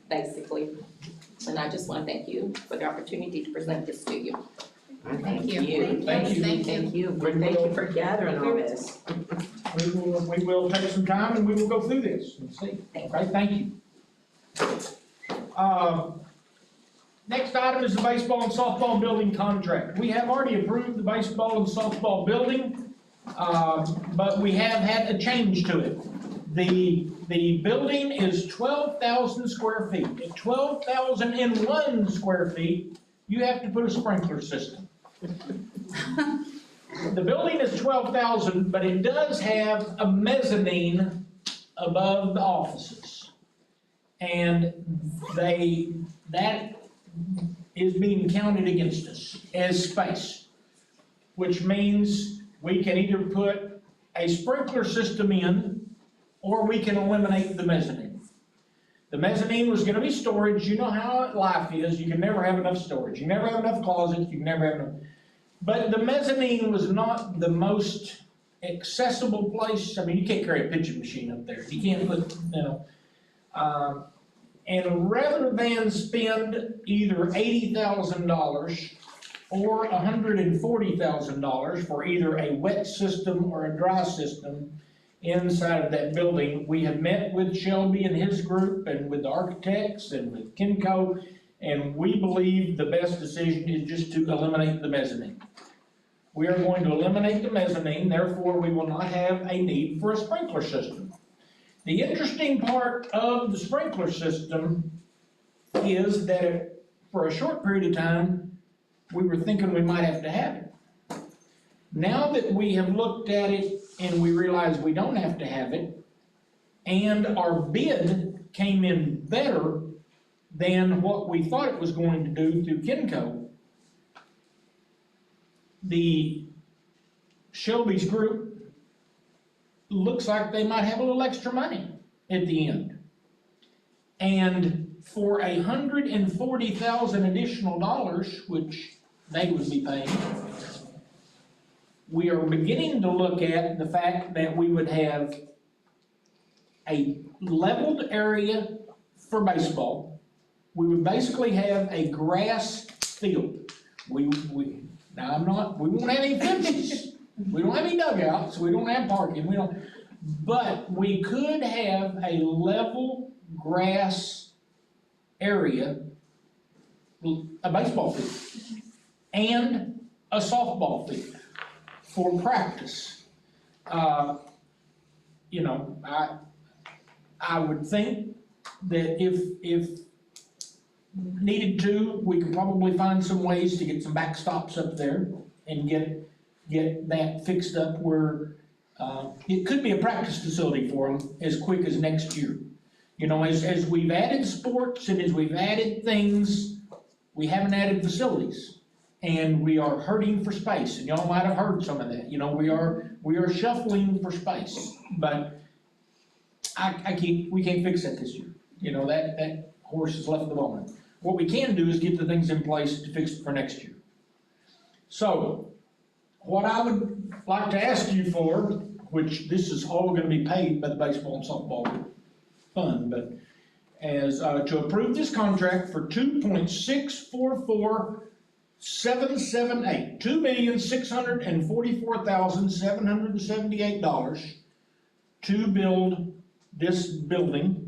basically. And I just want to thank you for the opportunity to present this to you. Thank you. Thank you. Thank you for gathering all this. We will take some time and we will go through this and see. Okay, thank you. Next item is the baseball and softball building contract. We have already approved the baseball and softball building, but we have had a change to it. The building is 12,000 square feet. At 12,001 square feet, you have to put a sprinkler system. The building is 12,000, but it does have a mezzanine above the offices. And that is being counted against us as space, which means we can either put a sprinkler system in or we can eliminate the mezzanine. The mezzanine was gonna be storage. You know how life is. You can never have enough storage. You never have enough closets. You can never have enough. But the mezzanine was not the most accessible place. I mean, you can't carry a pitching machine up there. You can't put, and rather than spend either $80,000 or $140,000 for either a wet system or a dry system inside of that building, we have met with Shelby and his group and with the architects and with Kimco, and we believe the best decision is just to eliminate the mezzanine. We are going to eliminate the mezzanine, therefore we will not have a need for a sprinkler system. The interesting part of the sprinkler system is that for a short period of time, we were thinking we might have to have it. Now that we have looked at it and we realize we don't have to have it, and our bid came in better than what we thought it was going to do through Kimco, the Shelby's group looks like they might have a little extra money at the end. And for $140,000 additional dollars, which they would be paying, we are beginning to look at the fact that we would have a leveled area for baseball. We would basically have a grass field. We won't have any fences. We don't have any dugouts, we don't have parking, but we could have a level grass area, a baseball field, and a softball field for practice. I would think that if needed to, we could probably find some ways to get some backstops up there and get that fixed up where it could be a practice facility for them as quick as next year. As we've added sports and as we've added things, we haven't added facilities. And we are hurting for space, and y'all might have heard some of that. We are shuffling for space, but we can't fix that this year. That horse has left the barn. What we can do is get the things in place to fix it for next year. So, what I would like to ask you for, which this is all gonna be paid by the baseball and softball fund, but as to approve this contract for $2,644,778, $2,644,778 to build this building.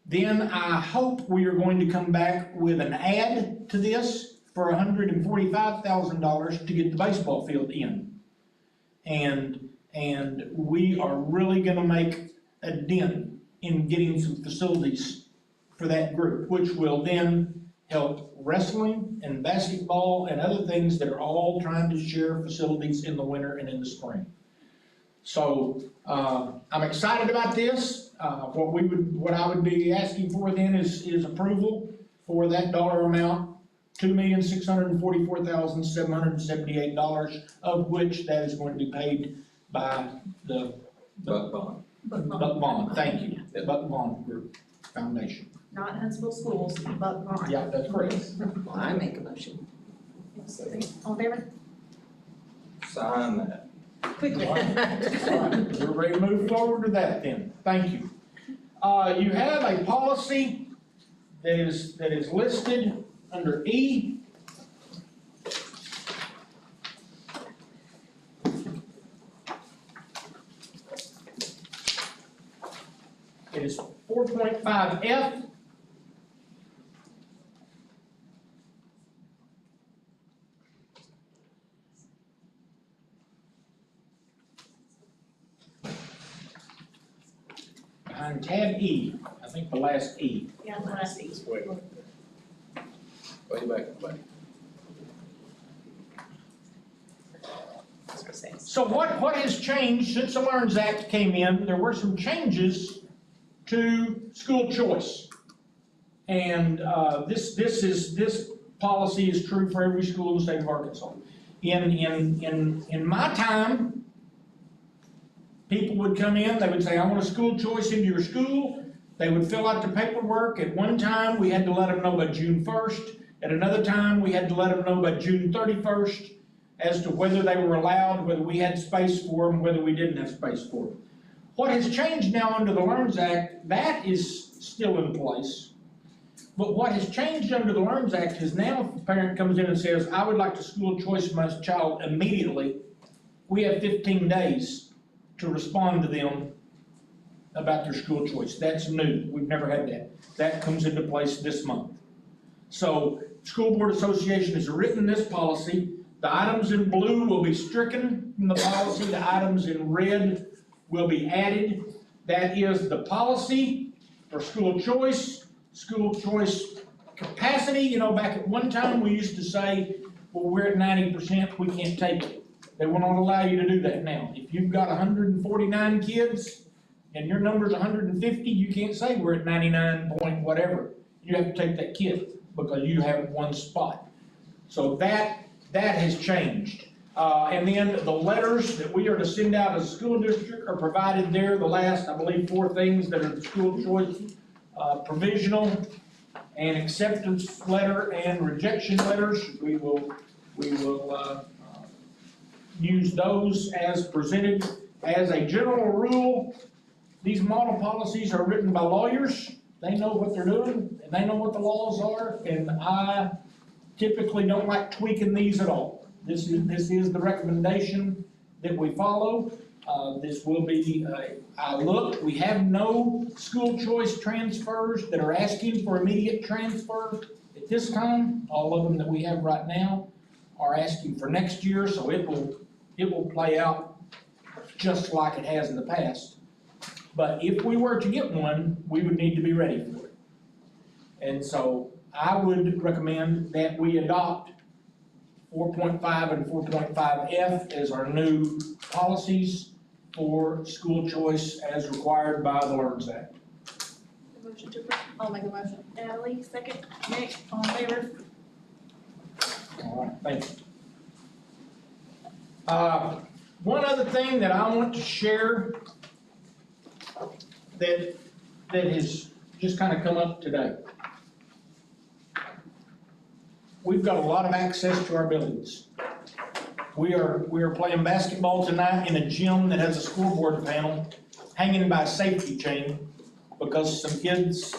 Then I hope we are going to come back with an add to this for $145,000 to get the baseball field in. And we are really gonna make a dent in getting some facilities for that group, which will then help wrestling and basketball and other things that are all trying to share facilities in the winter and in the spring. So, I'm excited about this. What I would be asking for then is approval for that dollar amount, $2,644,778, of which that is going to be paid by the Buck Bond. Buck Bond, thank you, the Buck Bond Group Foundation. Not Huntsville Schools, but Vaughn. Yeah, that's correct. Well, I make a motion. All in favor? Sign that. Quickly. All right, we're ready to move forward to that then, thank you. You have a policy that is listed under E. It is 4.5F. Behind tab E, I think the last E. Yeah, last piece. Way back, So what has changed since the LEARNS Act came in? There were some changes to school choice. And this policy is true for every school in the state of Arkansas. In my time, people would come in, they would say, I want a school choice into your school. They would fill out the paperwork. At one time, we had to let them know by June 1st. At another time, we had to let them know by June 31st as to whether they were allowed, whether we had space for them, whether we didn't have space for them. What has changed now under the LEARNS Act, that is still in place. But what has changed under the LEARNS Act is now if a parent comes in and says, I would like to school choice my child immediately, we have 15 days to respond to them about their school choice. That's new. We've never had that. That comes into place this month. So, School Board Association has written this policy. The items in blue will be stricken from the policy. The items in red will be added. That is the policy for school choice capacity. You know, back at one time, we used to say, well, we're at 90%, we can't take it. They will not allow you to do that now. If you've got 149 kids and your number's 150, you can't say we're at 99 point whatever. You have to take that kid because you have one spot. So that has changed. And then the letters that we are to send out as a school district are provided there. The last, I believe, 4 things that are the school choice, provisional and acceptance letter and rejection letters. We will use those as presented. As a general rule, these model policies are written by lawyers. They know what they're doing and they know what the laws are, and I typically don't like tweaking these at all. This is the recommendation that we follow. This will be, we have no school choice transfers that are asking for immediate transfer at this time. All of them that we have right now are asking for next year, so it will play out just like it has in the past. But if we were to get one, we would need to be ready for it. And so I would recommend that we adopt 4.5 and 4.5F as our new policies for school choice as required by the LEARNS Act. Motion to approve. I'll make a motion. Natalie, second. Nick, all in favor? All right, thank you. One other thing that I want to share that has just kind of come up today. We've got a lot of access to our buildings. We are playing basketball tonight in a gym that has a scoreboard panel hanging by a safety chain because some kids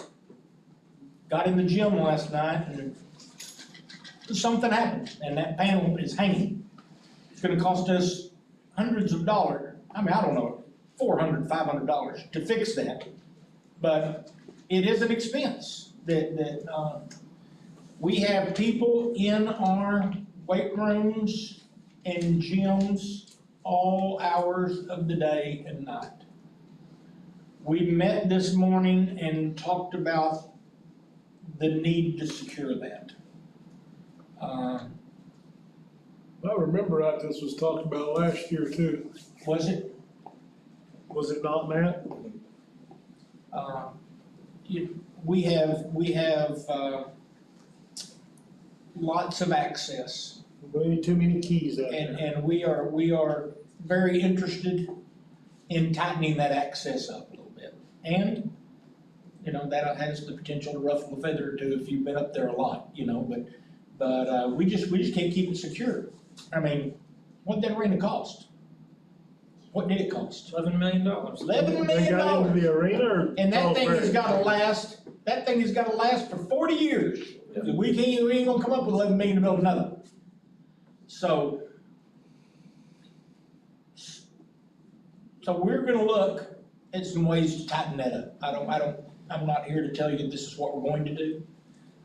got in the gym last night and something happened and that panel is hanging. It's gonna cost us hundreds of dollars. I mean, I don't know, $400, $500 to fix that. But it is an expense that we have people in our weight rooms and gyms all hours of the day and night. We met this morning and talked about the need to secure that. I remember that this was talked about last year too. Was it? Was it not, Matt? We have lots of access. We need too many keys out there. And we are very interested in tightening that access up a little bit. And, you know, that has the potential to ruffle a feather or two if you've been up there a lot, you know, but we just can't keep it secure. I mean, what did that arena cost? What did it cost? $11 million. $11 They million. got into the arena or? And that all thing has three? gotta last That thing has gotta last for 40 years. Yeah. We ain't gonna come up with 11 million to build another one. So we're gonna look at some ways to tighten that up. I'm not here to tell you this is what we're going to do,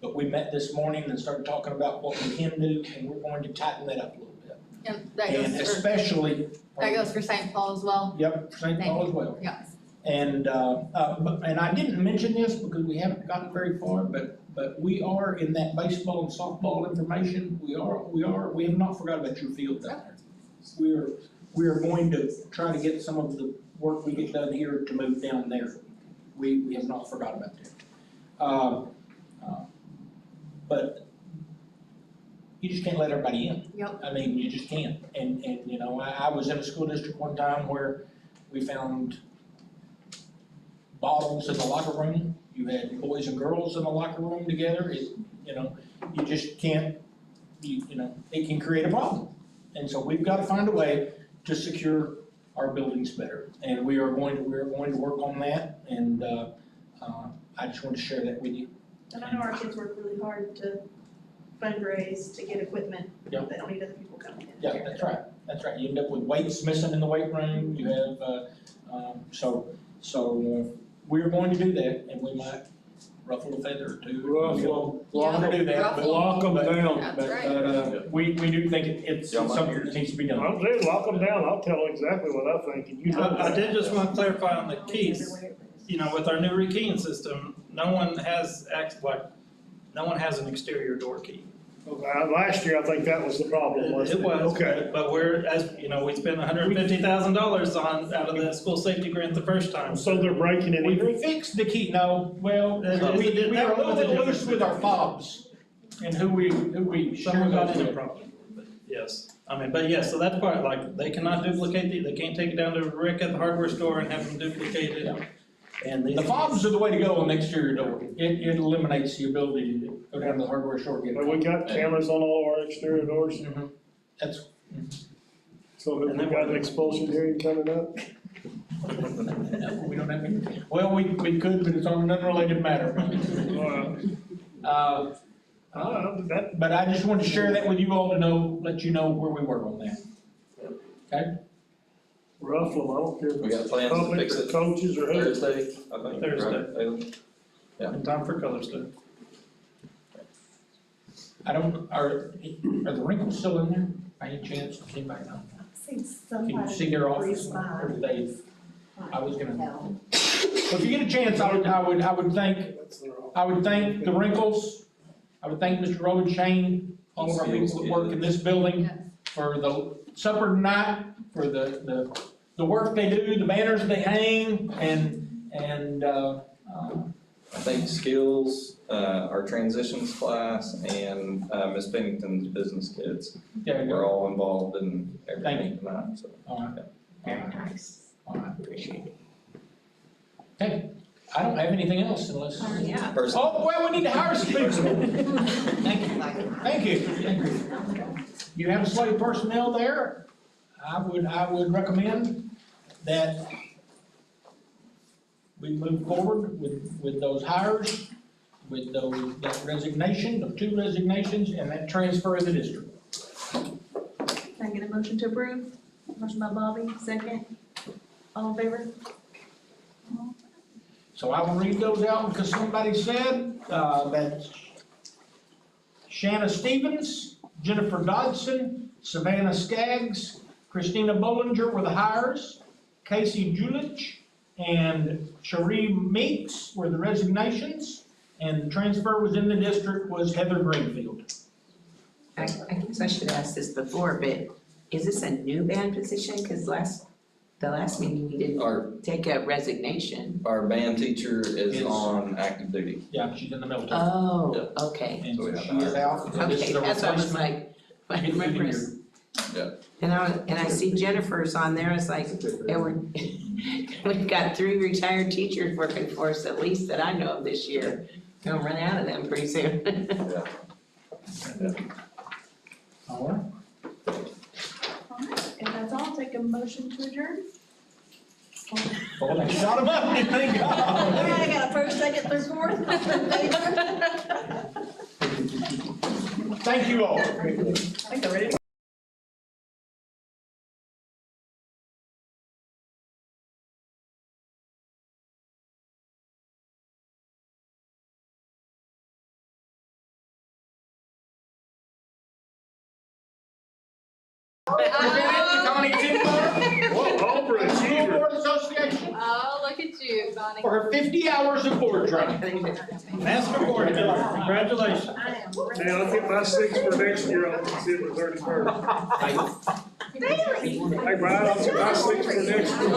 but we met this morning and started talking about what we can do, and we're going to tighten that up a little bit. And that And goes for, especially. that goes for St. Paul as well. Yep, St. Paul as well. Yeah. And I didn't mention this because we haven't gotten very far, but we are in that baseball and softball information, we have not forgot about your field down there. We are going to try to get some of the work we get done here to move down there. We have not forgot about that. But you just can't let everybody in. Yep. I mean, you just can't. And you know, I was in a school district one time where we found bottles in the locker room. You had boys and girls in the locker room together. You know, you just can't, you know, it can create a problem. And so we've got to find a way to secure our buildings better. And we are going to work on that. And I just want to share that with you. And I know our kids work really hard to fundraise to get equipment. Yep. They don't need other people coming in. Yeah, that's right. That's right. You end up with weights missing in the weight room. You have, so we're going to do that, and we might ruffle a feather or two. Ruffle. We'll to do that, but Lock them down. That's right. we do think it's Y'all might something hear that needs to be done. I'm saying, lock them down, I'll tell exactly what I think, and you know. I did just want to clarify on the keys, you know, with our new rekeying system, no one has an exterior door key. Last year, I think that was the problem, wasn't it? It was, Okay. but we're, as, you know, we spent $150,000 out of the school safety grant the first time. So they're breaking it We either? fixed the key, no, well, That we was are a little bit different loose with our fobs and who we share Someone got those in a with. problem, but yes, I mean, but yes, so that's part, like, they cannot duplicate they can't take it down to Rick at the hardware store and have them duplicate it. And these. The fobs are the way to go on the exterior door. It eliminates the ability to go down to the hardware store and get Have it. we got cameras on all our exterior doors? That's, So have we got an expulsion hearing coming up? no, we don't have any, well, we could, but it's on an unrelated matter. That, But I just wanted to share that with you all to know, let you know where we were on that. Okay? ruffle them, I don't care if We got it's plans to public fix or it coaches or who. Thursday, I think. Thursday. right, Taylor? Yeah. In time for Colors Day. I don't, are the wrinkles still in there? By any chance, anybody know? Can you see their office, or do they, I was gonna, well, if you get a chance, I would thank the wrinkles. I would thank Mr. Rowan Shane, all of our people that work in this building Yes. for the supper tonight, for the work they do, the banners they hang, and I think skills, our transitions class and, Miss Pennington's business kids, yeah, we're all involved in Thank everything tonight, so. all right. Very nice. All right, appreciate it. Okay, I don't have anything else unless. Yeah. Person- Oh, well, we need to hire some people. Thank you, thank you. You have a slate of personnel there. I would recommend that we move forward with those hires, with that resignation, the 2 resignations, and that transfer of the district. Can I get a motion to approve? Motion by Bobby, second. All in favor? So I will read those out because somebody said, that Shanna Stevens, Jennifer Dodson, Savannah Skaggs, Christina Bollinger were the hires, Casey Julich and Cherie Meeks were the resignations, and the transfer was in the district was Heather Greenfield. I guess I should ask this before, but is this a new band position? Cause the last meeting, we didn't Our, take a resignation. our band teacher is Is- on active duty. Yeah, she's in the military. Oh, okay. And so we so have she is to out. So this Okay, is a that's what I was replacement. like, I Get through the remember. year. And I see Jennifer's on there, it's like, yeah, we've got 3 retired teachers working for us, at least that I know of this year. Gonna run out of them pretty soon. All right. Alright, if that's all, take a motion to adjourn. Well, they shot him up, didn't they? All right, I got a first, second, third, fourth, all in favor? Thank you all. I think they're ready. Connie Tidwell, Whoa, School Board Association, Oh, look at you, Bonnie. for her 50 hours of board training. Master board killer, congratulations. Man, I'll get my 6 for next year on December 31st. Really? Hey, Brian, I'll get my 6 for next year.